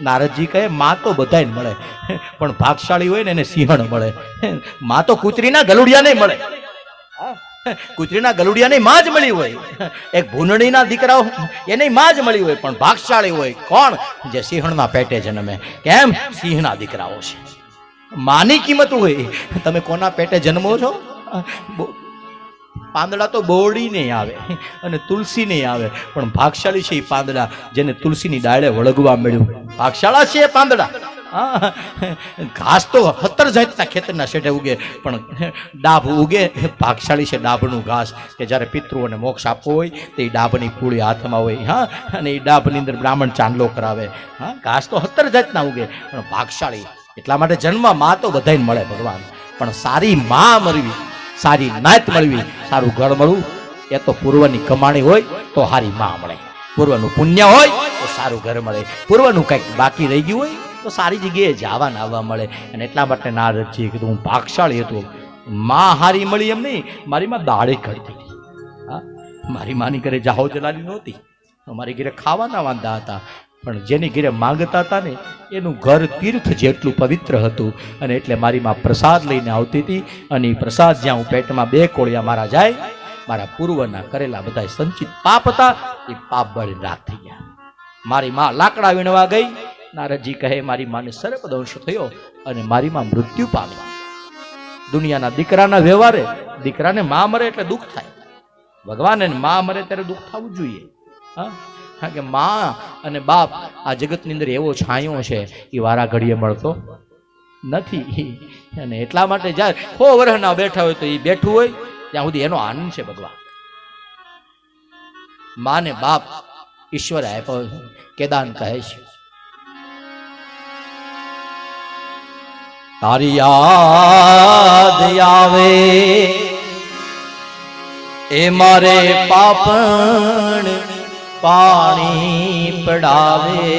નારદજી કહે માં તો બધાને મળે, પણ ભાગશાળી હોય ને એને સિંહણ મળે. માં તો કૂતરીના ગલુડિયા નહીં મળે, કૂતરીના ગલુડિયા નહીં માં જ મળી હોય. એક ભૂનડીના દીકરાઓ એને માં જ મળી હોય, પણ ભાગશાળી હોય કોણ? જે સિંહણના પેટે જન્મે. કેમ? સિંહના દીકરાઓ છે. માની કિંમત હોય. તમે કોના પેટે જન્મો છો? પાંદડા તો બોરડી નહીં આવે અને તુલસી નહીં આવે, પણ ભાગશાળી છે એ પાંદડા જેને તુલસીની ડાળે વળગવા મળ્યું. ભાગશાળા છે એ પાંદડા. ઘાસ તો 70 જાતના ખેતરના શેઢે ઉગે, પણ ડાભ ઉગે. ભાગશાળી છે ડાભનું ઘાસ, કે જ્યારે પિતૃઓને મોક્ષ આપવો હોય તો એ ડાભની પૂળી હાથમાં હોય. હા, અને એ ડાભની અંદર બ્રાહ્મણ ચાંદલો કરાવે. હા, ઘાસ તો 70 જાતના ઉગે, પણ ભાગશાળી. એટલા માટે જન્મ માં તો બધાને મળે ભગવાન, પણ સારી માં મળવી, સારી નાત મળવી, સારું ઘર મળવું એ તો પૂર્વની કમાણી હોય તો સારી માં મળે. પૂર્વનું પુણ્ય હોય તો સારું ઘર મળે. પૂર્વનું કંઈક બાકી રહી ગયું હોય તો સારી જગ્યાએ જવા આવવા મળે. અને એટલા માટે નારદજીએ કીધું હું ભાગશાળી હતો. માં હારી મળી એમ નહીં, મારી માં દાળે કરતી હતી. હા, મારી માની ઘરે જાહો જલાલી નહોતી, મારી ઘરે ખાવાના વાંધા હતા, પણ જેની ઘરે માંગતા હતા ને એનું ઘર તીર્થ જેટલું પવિત્ર હતું. અને એટલે મારી માં પ્રસાદ લઈને આવતી હતી, અને એ પ્રસાદ જ્યાં હું પેટમાં 2 કોળિયા મારા જાય, મારા પૂર્વના કરેલા બધા સંચિત પાપ હતા એ પાપ બળી રાખ થઈ ગયા. મારી માં લાકડા વીણવા ગઈ. નારદજી કહે મારી માને સર્પદંશ થયો અને મારી માં મૃત્યુ પામી. દુનિયાના દીકરાના વ્યવહારે દીકરાને માં મરે એટલે દુઃખ થાય. ભગવાન એને માં મરે ત્યારે દુઃખ થવું જોઈએ. હા, કારણ કે માં અને બાપ આ જગતની અંદર એવો છાંયો છે એ વારા ઘડીએ મળતો નથી. અને એટલા માટે જ્યારે 100 વર્ષના બેઠા હોય તો એ બેઠું હોય ત્યાં સુધી એનો આનંદ છે. ભગવાન માં ને બાપ ઈશ્વર આપ્યો. કેદાન કહે છે તારી યાદ આવે એ મારે પાપણ પાણી પડાવે,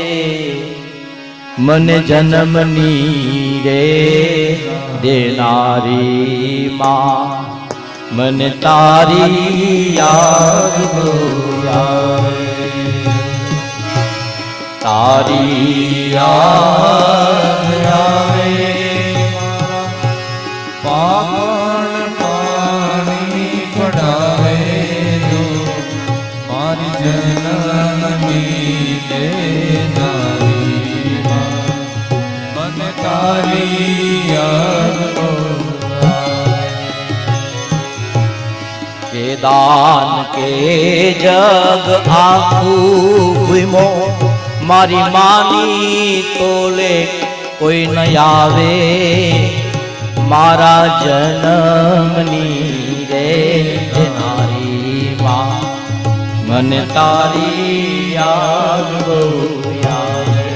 મને જન્મની રે દેનારી માં, મને તારી યાદ આવે, તારી યાદ આવે, પાપણ પાણી પડાવે, જો મારી જન્મની દેનારી માં, મને તારી યાદ આવે. કેદાન કે જગ આખું ભૂમો મારી માની તોલે કોઈ ન આવે, મારા જન્મની રે દેનારી માં, મને તારી યાદ બહુ આવે,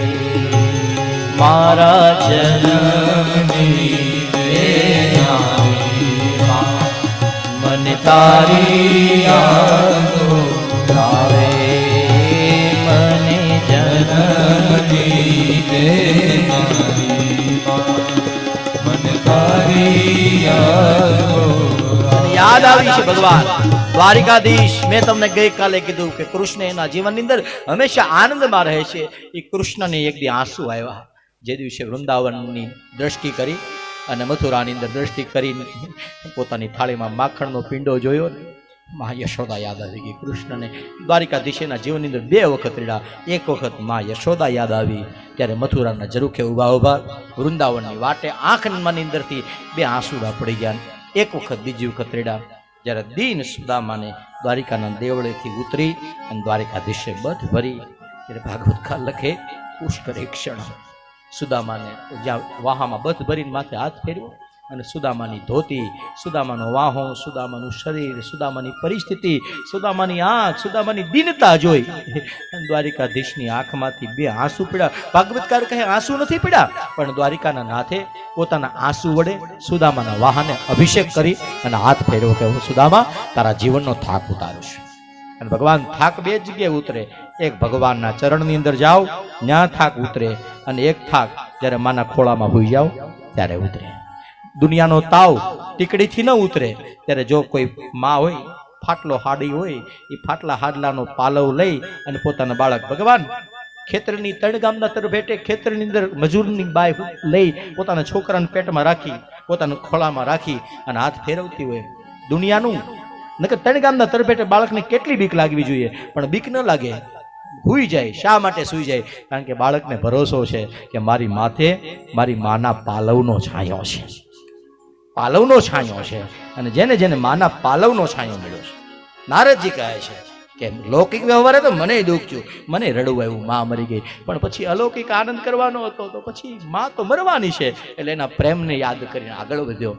મારા જન્મની દેનારી માં, મને તારી યાદ બહુ આવે, મને જન્મની દેનારી માં, મને તારી યાદ આવી છે. ભગવાન દ્વારિકાધીશ, મેં તમને ગઈકાલે કીધું કે કૃષ્ણ એના જીવનની અંદર હંમેશા આનંદમાં રહે છે. એ કૃષ્ણને એક દી આંસુ આવ્યા. જે દિવસે વૃંદાવનની દ્રષ્ટિ કરી અને મથુરાની અંદર દ્રષ્ટિ કરીને પોતાની થાળીમાં માખણનો પિંડો જોયો ને, મા યશોદા યાદ આવી ગઈ કૃષ્ણને. દ્વારિકાધીશના જીવનની અંદર 2 વખત રીડા. એક વખત મા યશોદા યાદ આવી ત્યારે મથુરાના ઝરૂખે ઊભા વૃંદાવનની વાટે આંખની અંદરથી 2 આંસુડા પડી ગયા. એક વખત બીજી વખત રીડા જ્યારે દીન સુદામાને દ્વારિકાના દેવળેથી ઉતરી અને દ્વારિકાધીશે બધ ભરી ત્યારે ભાગવતકાર લખે પુષ્કરે ક્ષણ સુદામાને જ્યાં વાહામાં બધ ભરીને માથે હાથ ફેર્યો અને સુદામાની ધોતી, સુદામાનો વાહો, સુદામાનું શરીર, સુદામાની પરિસ્થિતિ, સુદામાની આંખ, સુદામાની દીનતા જોઈ દ્વારિકાધીશની આંખમાંથી 2 આંસુ પડ્યા. ભાગવતકાર કહે આંસુ નથી પડ્યા, પણ દ્વારિકાના નાથે પોતાના આંસુ વડે સુદામાના વાહને અભિષેક કરી અને હાથ ફેરવ્યો કે હું સુદામા તારા જીવનનો થાક ઉતારું છું. અને ભગવાન થાક 2 જગ્યાએ ઉતરે. એક ભગવાનના ચરણની અંદર જાઓ ત્યાં થાક ઉતરે, અને એક થાક જ્યારે માના ખોળામાં હોઈ જાઓ ત્યારે ઉતરે. દુનિયાનો તાવ ટીકડીથી ન ઉતરે. ત્યારે જો કોઈ માં હોય, ફાટલો હાડી હોય, એ ફાટલા હાડલાનો પાલવ લઈ અને પોતાના બાળક ભગવાન ખેતરની ત્રણ ગામના તરભેટે ખેતરની અંદર મજૂરની બાય લઈ પોતાના છોકરાને પેટમાં રાખી પોતાના ખોળામાં રાખી અને હાથ ફેરવતી હોય દુનિયાનું નકર ત્રણ ગામના તરભેટે બાળકને કેટલી બીક લાગવી જોઈએ પણ બીક ન લાગે સૂઈ જાય શા માટે સૂઈ જાય કારણ કે બાળકને ભરોસો છે કે મારી માથે મારી માના પાલવનો છાંયો છે પાલવનો છાંયો છે અને જેને જેને માના પાલવનો છાંયો મળ્યો છે નારદજી કહે છે કે લૌકિક વ્યવહારે તો મને દુઃખ થયું મને રડવું આવ્યું માં મરી ગઈ પણ પછી અલૌકિક આનંદ કરવાનો હતો તો પછી માં તો મરવાની છે એટલે એના પ્રેમને યાદ કરીને આગળ વધ્યો